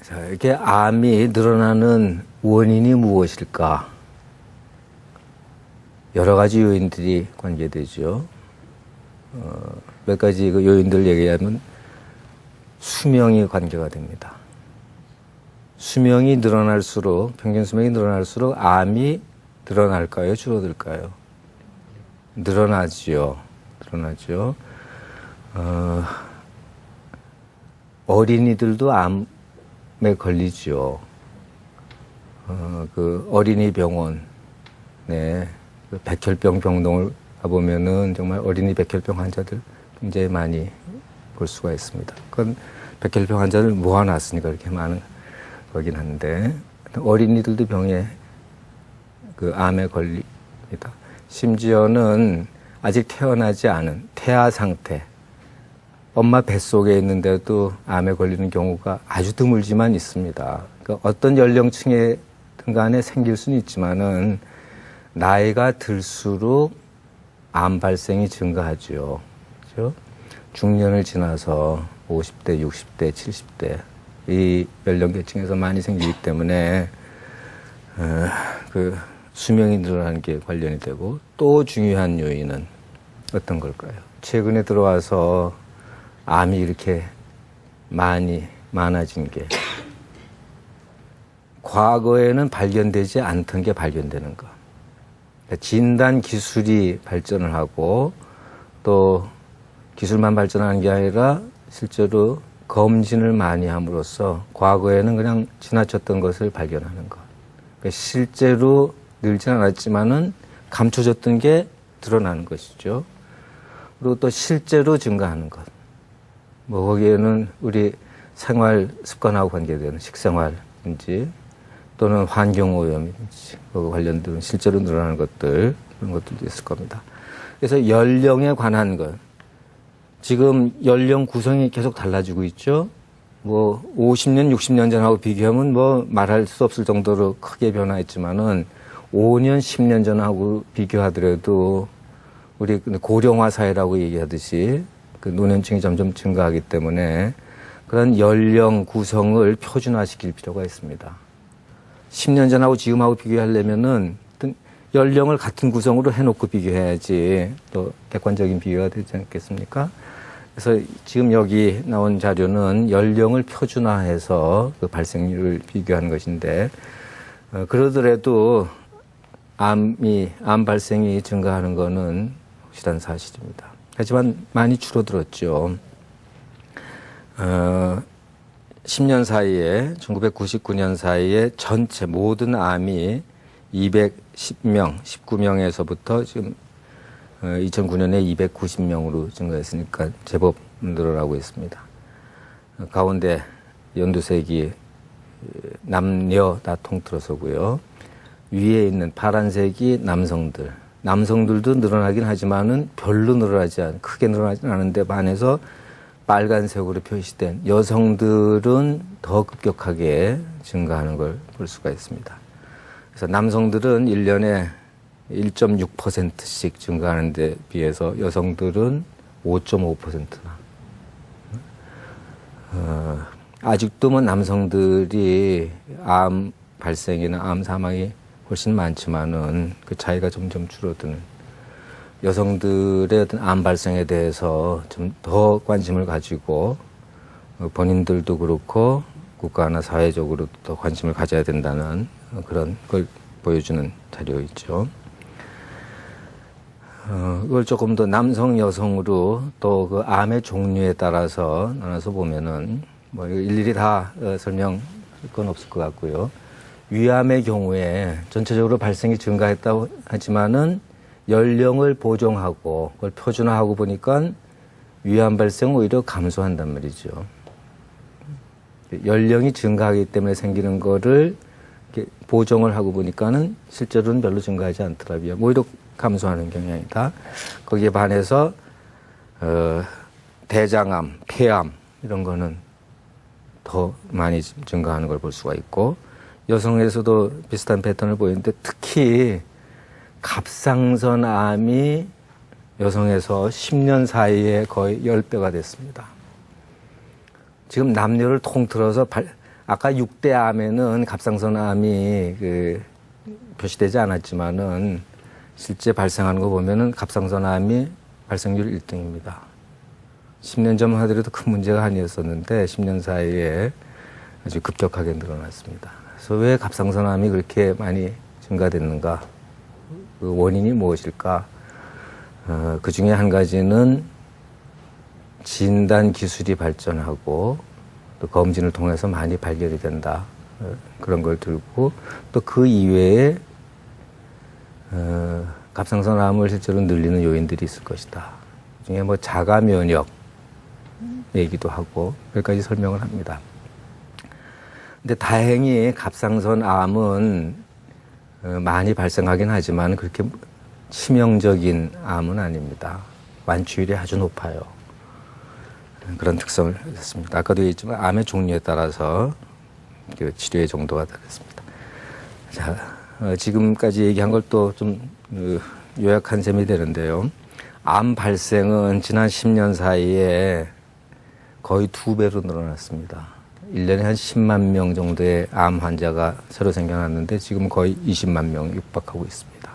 자, 이렇게 암이 늘어나는 원인이 무엇일까? 여러 가지 요인들이 관계되죠. 몇 가지 그 요인들 얘기하면 수명이 관계가 됩니다. 수명이 늘어날수록, 평균 수명이 늘어날수록 암이 늘어날까요? 줄어들까요? 늘어나죠. 어린이들도 암에 걸리죠. 그 어린이 병원, 네. 그 백혈병 병동을 가보면은 정말 어린이 백혈병 환자들 굉장히 많이 볼 수가 있습니다. 그건 백혈병 환자를 모아놨으니까 이렇게 많은 거긴 한데, 어린이들도 병에, 그 암에 걸립니다. 심지어는 아직 태어나지 않은 태아 상태, 엄마 뱃속에 있는데도 암에 걸리는 경우가 아주 드물지만 있습니다. 그러니까 어떤 연령층에 든 간에 생길 수는 있지만은 나이가 들수록 암 발생이 증가하죠. 그렇죠? 중년을 지나서 50대, 60대, 70대 이 연령계층에서 많이 생기기 때문에 그 수명이 늘어나는 게 관련이 되고, 또 중요한 요인은 어떤 걸까요? 최근에 들어와서 암이 이렇게 많아진 게, 과거에는 발견되지 않던 게 발견되는 것. 진단 기술이 발전을 하고, 또 기술만 발전하는 게 아니라 실제로 검진을 많이 함으로써 과거에는 그냥 지나쳤던 것을 발견하는 것. 그러니까 실제로 늘진 않았지만은 감춰졌던 게 드러나는 것이죠. 그리고 또 실제로 증가하는 것. 뭐 거기에는 우리 생활 습관하고 관계되는 식생활인지 또는 환경오염인지 그거 관련된 실제로 늘어나는 것들, 그런 것들도 있을 겁니다. 그래서 연령에 관한 것. 지금 연령 구성이 계속 달라지고 있죠. 뭐 50년, 60년 전하고 비교하면 뭐 말할 수 없을 정도로 크게 변화했지만은 5년, 10년 전하고 비교하더라도 우리 고령화 사회라고 얘기하듯이 그 노년층이 점점 증가하기 때문에 그런 연령 구성을 표준화시킬 필요가 있습니다. 10년 전하고 지금하고 비교하려면은 연령을 같은 구성으로 해놓고 비교해야지 또 객관적인 비교가 되지 않겠습니까? 그래서 지금 여기 나온 자료는 연령을 표준화해서 그 발생률을 비교한 것인데, 그러더라도 암 발생이 증가하는 것은 확실한 사실입니다. 하지만 많이 줄어들었죠. 10년 사이에, 1999년 사이에 전체 모든 암이 210명, 19명에서부터 지금 2009년에 290명으로 증가했으니까 제법 늘어나고 있습니다. 가운데 연두색이 남녀 다 통틀어서고요. 위에 있는 파란색이 남성들. 남성들도 늘어나긴 하지만은 별로 크게 늘어나진 않은데 반해서 빨간색으로 표시된 여성들은 더 급격하게 증가하는 걸 볼 수가 있습니다. 그래서 남성들은 1년에 1.6%씩 증가하는 데 비해서 여성들은 5.5%나. 아직도 뭐 남성들이 암 발생이나 암 사망이 훨씬 많지만은 그 차이가 점점 줄어드는, 여성들의 어떤 암 발생에 대해서 좀 더 관심을 가지고 본인들도 그렇고 국가나 사회적으로 더 관심을 가져야 된다는 그런 걸 보여주는 자료있죠. 이걸 조금 더 남성, 여성으로 또 그 암의 종류에 따라서 나눠서 보면은 뭐 일일이 다 설명할 건 없을 것 같고요. 위암의 경우에 전체적으로 발생이 증가했다고 하지만은 연령을 보정하고 그걸 표준화하고 보니까 위암 발생 오히려 감소한단 말이죠. 연령이 증가하기 때문에 생기는 거를 이렇게 보정을 하고 보니까는 실제로는 별로 증가하지 않더라고요. 오히려 감소하는 경향이다. 거기에 반해서 대장암, 폐암 이런 거는 더 많이 증가하는 걸 볼 수가 있고, 여성에서도 비슷한 패턴을 보이는데 특히 갑상선암이 여성에서 10년 사이에 거의 10배가 됐습니다. 지금 남녀를 통틀어서 아까 6대 암에는 갑상선암이 표시되지 않았지만은 실제 발생하는 거 보면은 갑상선암이 발생률 1등입니다. 10년 전만 하더라도 큰 문제가 아니었었는데 10년 사이에 아주 급격하게 늘어났습니다. 그래서 왜 갑상선암이 그렇게 많이 증가됐는가? 그 원인이 무엇일까? 그 중에 한 가지는 진단 기술이 발전하고 또 검진을 통해서 많이 발견이 된다. 그런 걸 들고 또 그 이외에 갑상선암을 실제로 늘리는 요인들이 있을 것이다. 그 중에 뭐 자가 면역 얘기도 하고 몇 가지 설명을 합니다. 근데 다행히 갑상선암은 많이 발생하긴 하지만 그렇게 치명적인 암은 아닙니다. 완치율이 아주 높아요. 그런 특성을 가졌습니다. 아까도 얘기했지만 암의 종류에 따라서 그 치료의 정도가 다르습니다. 자, 지금까지 얘기한 걸 또 좀 요약한 셈이 되는데요. 암 발생은 지난 10년 사이에 거의 2배로 늘어났습니다. 1년에 한 10만 명 정도의 암 환자가 새로 생겨났는데 지금 거의 20만 명 육박하고 있습니다.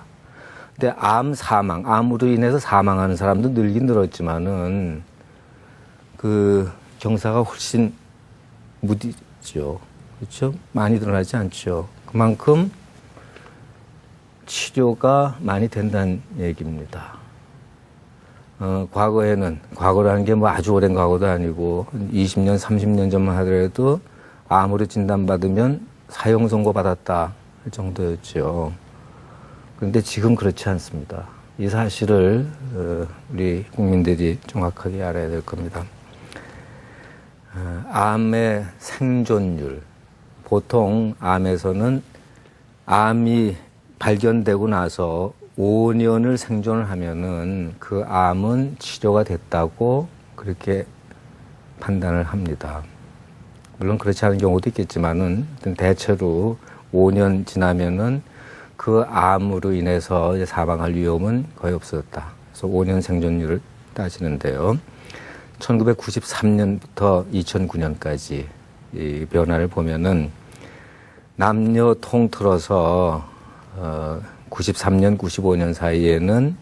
근데 암으로 인해서 사망하는 사람도 늘긴 늘었지만은 그 경사가 훨씬 무디죠. 그렇죠? 많이 늘어나지 않죠. 그만큼 치료가 많이 된다는 얘기입니다. 과거라는 게 뭐 아주 오랜 과거도 아니고 20년, 30년 전만 하더라도 암으로 진단받으면 사형 선고 받았다 할 정도였죠. 그런데 지금 그렇지 않습니다. 이 사실을 우리 국민들이 정확하게 알아야 될 겁니다. 암의 생존율. 보통 암에서는 암이 발견되고 나서 5년을 생존을 하면은 그 암은 치료가 됐다고 그렇게 판단을 합니다. 물론 그렇지 않은 경우도 있겠지만은 대체로 5년 지나면은 그 암으로 인해서 사망할 위험은 거의 없어졌다. 그래서 5년 생존율을 따지는데요. 1993년부터 2009년까지 이 변화를 보면은 남녀 통틀어서 93년, 95년 사이에는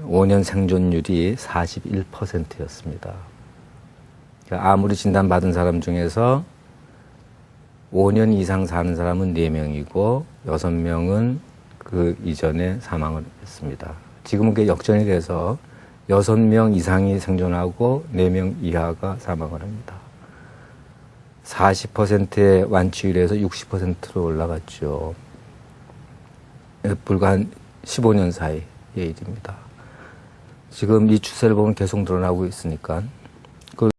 5년 생존율이 41%였습니다. 암으로 진단받은 사람 중에서 5년 이상 사는 사람은 4명이고 6명은 그 이전에 사망을 했습니다. 지금은 그게 역전이 돼서 6명 이상이 생존하고 4명 이하가 사망을 합니다. 40%의 완치율에서 60%로 올라갔죠. 불과 한 15년 사이의 일입니다. 지금 이 추세를 보면 계속 늘어나고 있으니까